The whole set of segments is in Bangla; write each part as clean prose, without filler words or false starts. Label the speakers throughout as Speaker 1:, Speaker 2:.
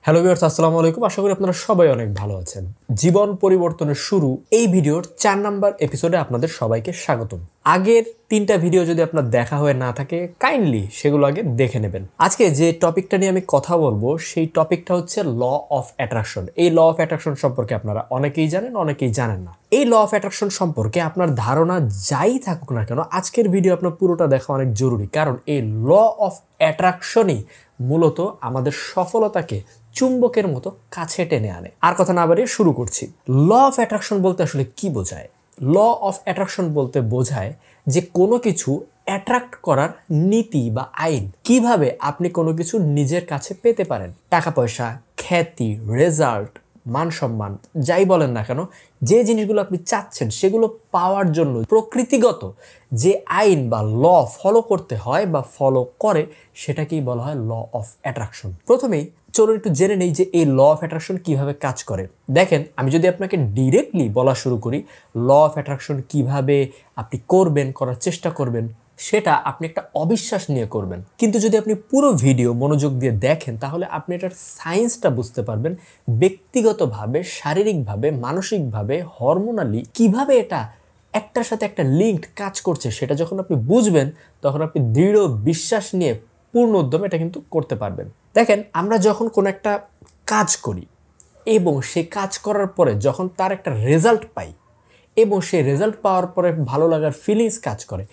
Speaker 1: হ্যালো ভিউয়ার্স, আসসালামু আলাইকুম। আশা করি আপনারা সবাই অনেক ভালো আছেন। জীবন পরিবর্তনের শুরু এই ভিডিওর 4 নাম্বার এপিসোডে আপনাদের সবাইকে স্বাগতম। আগের 3টা ভিডিও যদি আপনার দেখা হয়ে না থাকে কাইন্ডলি সেগুলো আগে দেখে নেবেন। আজকে যে টপিকটা নিয়ে আমি কথা বলবো সেই টপিকটা হচ্ছে ল অফ অ্যাট্রাকশন। এই ল অফ অ্যাট্রাকশন সম্পর্কে আপনারা অনেকেই জানেন, অনেকেই জানেন না। এই ল অফ অ্যাট্রাকশন সম্পর্কে আপনার ধারণা যাই থাকুক না কেন, আজকের ভিডিও আপনার পুরোটা দেখা অনেক জরুরি, কারণ এই ল অফ অ্যাট্রাকশনই মূলত আমাদের সফলতাকে চুম্বকের মতো কাছে টেনে আনে। আর কথা না বাড়িয়ে শুরু করছি। ল অফ অ্যাট্রাকশন বলতে আসলে কি বোঝায়? ল অফ অ্যাট্রাকশন বলতে বোঝায় যে কোনো কিছু অ্যাট্রাক্ট করার নীতি বা আইন, কিভাবে আপনি কোনো কিছু নিজের কাছে পেতে পারেন। টাকা পয়সা, খ্যাতি, রেজাল্ট, মান সম্মান, যাই বলেন না কেন, যে জিনিসগুলো আপনি চাচ্ছেন সেগুলো পাওয়ার জন্য প্রকৃতিগত যে আইন বা ল ফলো করতে হয় বা ফলো করে সেটাকেই বলা হয় ল অফ অ্যাট্রাকশন। প্রথমেই চলুন একটু জেনে নেই যে এই ল অফ অ্যাট্রাকশন কিভাবে কাজ করে। দেখেন, আমি যদি আপনাকে ডিরেক্টলি বলা শুরু করি ল অফ অ্যাট্রাকশন কিভাবে আপনি করার চেষ্টা করবেন, সেটা আপনি একটা অবিশ্বাস নিয়ে করবেন। কিন্তু যদি আপনি পুরো ভিডিও মনোযোগ দিয়ে দেখেন তাহলে আপনি এটার সায়েন্সটা বুঝতে পারবেন। ব্যক্তিগতভাবে, শারীরিকভাবে, মানসিকভাবে, হরমোনালি কিভাবে এটা একটার সাথে একটা লিঙ্কড কাজ করছে সেটা যখন আপনি বুঝবেন তখন আপনি দৃঢ় বিশ্বাস নিয়ে পূর্ণ উদ্যমে এটা কিন্তু করতে পারবেন। দেখেন, আমরা যখন কোনো একটা কাজ করি এবং সেই কাজ করার পরে যখন তার একটা রেজাল্ট পাই এবং সেই রেজাল্ট পাওয়ার পরে ভালো লাগার ফিলিংস কাজ করে,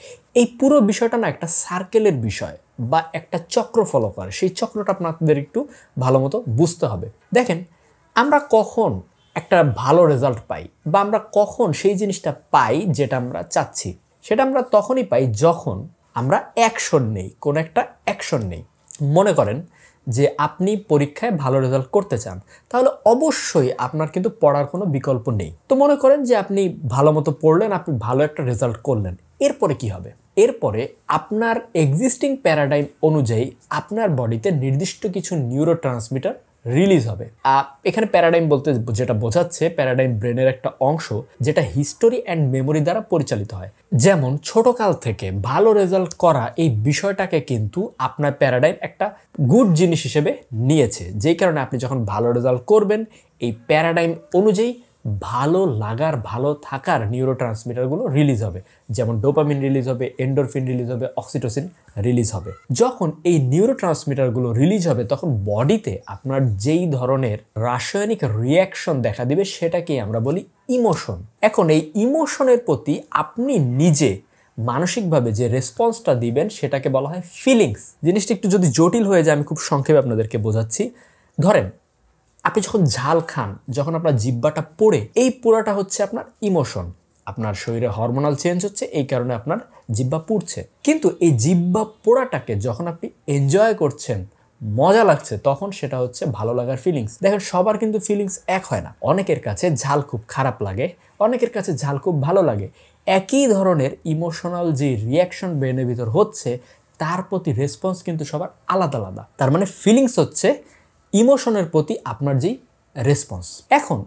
Speaker 1: এই পুরো বিষয়টা না একটা সার্কেলের বিষয় বা একটা চক্র ফলো করে। সেই চক্রটা আপনাদের একটু ভালো মতো বুঝতে হবে। দেখেন, আমরা কখন একটা ভালো রেজাল্ট পাই বা আমরা কখন সেই জিনিসটা পাই যেটা আমরা চাচ্ছি, সেটা আমরা তখনই পাই যখন আমরা অ্যাকশন নেই, কোনো একটা অ্যাকশন নেই। মনে করেন যে আপনি পরীক্ষায় ভালো রেজাল্ট করতে চান, তাহলে অবশ্যই আপনার কিন্তু পড়ার কোনো বিকল্প নেই। তো মনে করেন যে আপনি ভালো মতো পড়লেন, আপনি ভালো একটা রেজাল্ট করলেন, এরপরে কি হবে? এরপরে আপনার এক্সিস্টিং প্যারাডাইম অনুযায়ী আপনার বডিতে নির্দিষ্ট কিছু নিউরোট্রান্সমিটার রিলিজ হবে। এখানে প্যারাডাইম বলতে যেটা বোঝাচ্ছে, প্যারাডাইম ব্রেনের একটা অংশ যেটা হিস্টোরি অ্যান্ড মেমোরি দ্বারা পরিচালিত হয়। যেমন ছোটকাল থেকে ভালো রেজাল্ট করা এই বিষয়টাকে কিন্তু আপনার প্যারাডাইম একটা গুড জিনিস হিসেবে নিয়েছে, যেই কারণে আপনি যখন ভালো রেজাল্ট করবেন এই প্যারাডাইম অনুযায়ী ভালো লাগার, ভালো থাকার নিউরোট্রান্সমিটারগুলো রিলিজ হবে। যেমন ডোপামিন রিলিজ হবে, এন্ডোরফিন রিলিজ হবে, অক্সিটোসিন রিলিজ হবে। যখন এই নিউরোট্রান্সমিটারগুলো রিলিজ হবে তখন বডিতে আপনার যেই ধরনের রাসায়নিক রিয়াকশন দেখা দিবে সেটাকেই আমরা বলি ইমোশন। এখন এই ইমোশনের প্রতি আপনি নিজে মানসিকভাবে যে রেসপন্সটা দিবেন সেটাকে বলা হয় ফিলিংস। জিনিসটা একটু যদি জটিল হয়ে যায় আমি খুব সংক্ষেপে আপনাদেরকে বোঝাচ্ছি। ধরেন, আপনি যখন ঝাল খান, যখন আপনার জিহ্বাটা পোড়ে, এই পোড়াটা হচ্ছে আপনার ইমোশন। আপনার শরীরে হরমোনাল চেঞ্জ হচ্ছে, এই কারণে আপনার জিহ্বা পুড়ছে। কিন্তু এই জিহ্বা পোড়াটাকে যখন আপনি এনজয় করছেন, মজা লাগছে, তখন সেটা হচ্ছে ভালো লাগার ফিলিংস। দেখেন, সবার কিন্তু ফিলিংস এক হয় না। অনেকের কাছে ঝাল খুব খারাপ লাগে, অনেকের কাছে ঝাল খুব ভালো লাগে। একই ধরনের ইমোশনাল যে রিয়াকশন ব্রেনের ভিতর হচ্ছে তার প্রতি রেসপন্স কিন্তু সবার আলাদা আলাদা। তার মানে ফিলিংস হচ্ছে ইমোশনের প্রতি আপনার যেই রেসপন্স। এখন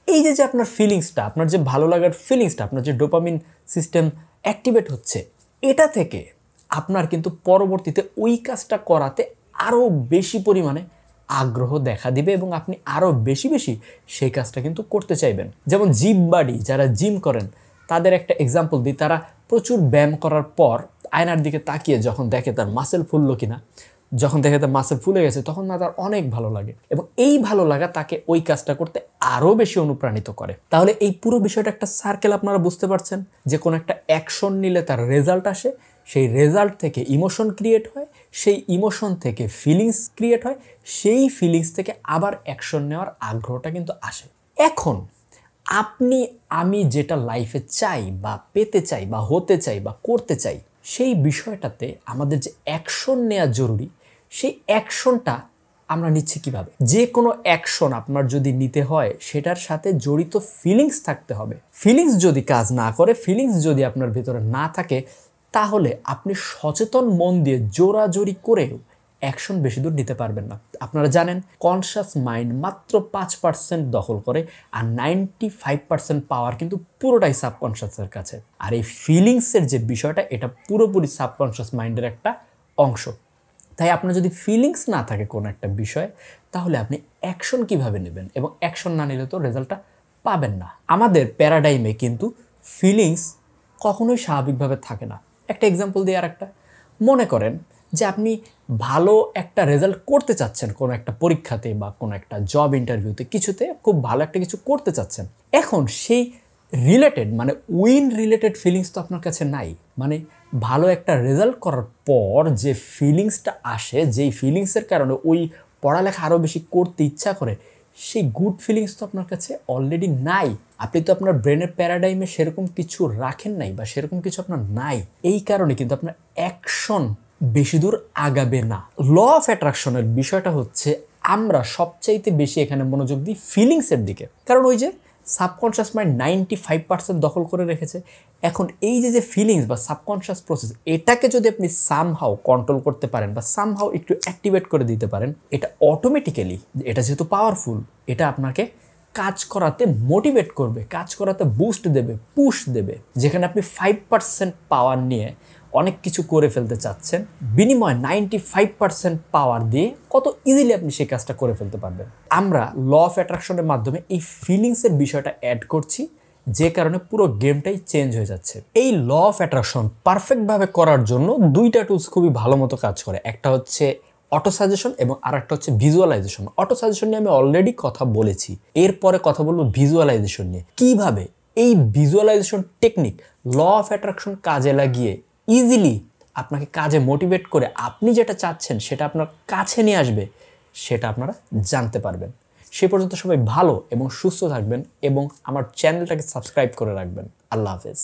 Speaker 1: এই যে আপনার ফিলিংসটা, আপনার যে ভালো লাগার ফিলিংসটা, আপনার যে ডোপামিন সিস্টেম অ্যাক্টিভেট হচ্ছে, এটা থেকে আপনার কিন্তু পরবর্তীতে ওই কাজটা করাতে আরও বেশি পরিমাণে আগ্রহ দেখা দিবে এবং আপনি আরও বেশি বেশি সেই কাজটা কিন্তু করতে চাইবেন। যেমন জিম বাডি যারা জিম করেন তাদের একটা এক্সাম্পল দিই। তারা প্রচুর ব্যায়াম করার পর আয়নার দিকে তাকিয়ে যখন দেখে তার মাসেল ফুললো কিনা, যখন দেখে তার মাসেল ফুলে গেছে তখন না তার অনেক ভালো লাগে এবং এই ভালো লাগা তাকে ওই কাজটা করতে আরও বেশি অনুপ্রাণিত করে। তাহলে এই পুরো বিষয়টা একটা সার্কেল, আপনারা বুঝতে পারছেন যে কোনো একটা অ্যাকশন নিলে তার রেজাল্ট আসে, সেই রেজাল্ট থেকে ইমোশন ক্রিয়েট হয়, সেই ইমোশন থেকে ফিলিংস ক্রিয়েট হয়, সেই ফিলিংস থেকে আবার অ্যাকশন নেওয়ার আগ্রহটা কিন্তু আসে। এখন আপনি আমি যেটা লাইফে চাই বা পেতে চাই বা হতে চাই বা করতে চাই, সেই বিষয়টাতে আমাদের যে অ্যাকশন নেওয়া জরুরি, সেই অ্যাকশনটা আমরা নিচ্ছি কিভাবে? যে কোনো অ্যাকশন আপনার যদি নিতে হয় সেটার সাথে জড়িত ফিলিংস থাকতে হবে। ফিলিংস যদি কাজ না করে, ফিলিংস যদি আপনার ভিতরে না থাকে, তাহলে আপনি সচেতন মন দিয়ে জোরাজোরি করেও অ্যাকশন বেশি দূর নিতে পারবেন না। আপনারা জানেন কনশাস মাইন্ড মাত্র 5% দখল করে, আর 95% পাওয়ার কিন্তু পুরোটাই সাবকনশাসের কাছে। আর এই ফিলিংসের যে বিষয়টা, এটা পুরোপুরি সাবকনশাস মাইন্ডের একটা অংশ। তাই আপনার যদি ফিলিংস না থাকে কোনো একটা বিষয়, তাহলে আপনি অ্যাকশন কিভাবে নেবেন, এবং অ্যাকশন না নিলে তো রেজাল্টটা পাবেন না। আমাদের প্যারাডাইমে কিন্তু ফিলিংস কখনোই স্বাভাবিকভাবে থাকে না। একটা এক্সাম্পল দিয়ে আর একটা, মনে করেন যে আপনি ভালো একটা রেজাল্ট করতে চাচ্ছেন কোনো একটা পরীক্ষাতে বা কোনো একটা জব ইন্টারভিউতে, কিছুতে খুব ভালো একটা কিছু করতে চাচ্ছেন। এখন সেই রিলেটেড মানে উইন রিলেটেড ফিলিংস তো আপনার কাছে নাই। মানে ভালো একটা রেজাল্ট করার পর যে ফিলিংসটা আসে, যেই ফিলিংসের কারণে ওই পড়ালেখা আরও বেশি করতে ইচ্ছা করে, সেই গুড ফিলিংস তো আপনার কাছে অলরেডি নাই। আপনি তো আপনার ব্রেনের প্যারাডাইমে সেরকম কিছু রাখেন নাই, বা সেরকম কিছু আপনার নাই। এই কারণে কিন্তু আপনার অ্যাকশন বেশি দূর আগাবে না। ল অফ অ্যাট্রাকশনের বিষয়টা হচ্ছে আমরা সবচাইতে বেশি এখানে মনোযোগ দিই ফিলিংসের দিকে, কারণ ওই যে সাবকনশিয়াস মাইন্ড 95% দখল করে রেখেছে। এখন এই যে ফিলিংস বা সাবকনশিয়াস প্রসেস, এটাকে যদি আপনি সামহাও কন্ট্রোল করতে পারেন বা সামহাও একটু অ্যাক্টিভেট করে দিতে পারেন, এটা অটোমেটিক্যালি, এটা যেহেতু পাওয়ারফুল, এটা আপনাকে কাজ করাতে মোটিভেট করবে, কাজ করাতে বুস্ট দেবে, পুশ দেবে। যেখানে আপনি 5% পাওয়ার নিয়ে অনেক কিছু করে ফেলতে চাচ্ছেন, বিনিময়ে 95% পাওয়ার দিয়ে কত ইজিলি আপনি সেই কাজটা করে ফেলতে পারবেন। আমরা ল অফ অ্যাট্রাকশনের মাধ্যমে এই ফিলিংসের বিষয়টা অ্যাড করছি, যে কারণে পুরো গেমটাই চেঞ্জ হয়ে যাচ্ছে। এই ল অফ অ্যাট্রাকশন পারফেক্টভাবে করার জন্য দুইটা টুলস খুবই ভালো মতো কাজ করে। একটা হচ্ছে অটো সাজেশন এবং আরেকটা হচ্ছে ভিজুয়ালাইজেশন। অটো সাজেশন নিয়ে আমি অলরেডি কথা বলেছি, এরপরে কথা বলবো ভিজুয়ালাইজেশন নিয়ে। কিভাবে এই visualisation technique law of attraction কাজে লাগিয়ে ইজিলি আপনাকে কাজে মোটিভেট করে আপনি যেটা চাচ্ছেন সেটা আপনার কাছে নিয়ে আসবে, সেটা আপনারা জানতে পারবেন। সে পর্যন্ত সবাই ভালো এবং সুস্থ থাকবেন, এবং আমার চ্যানেলটাকে সাবস্ক্রাইব করে রাখবেন। আল্লাহ হাফেজ।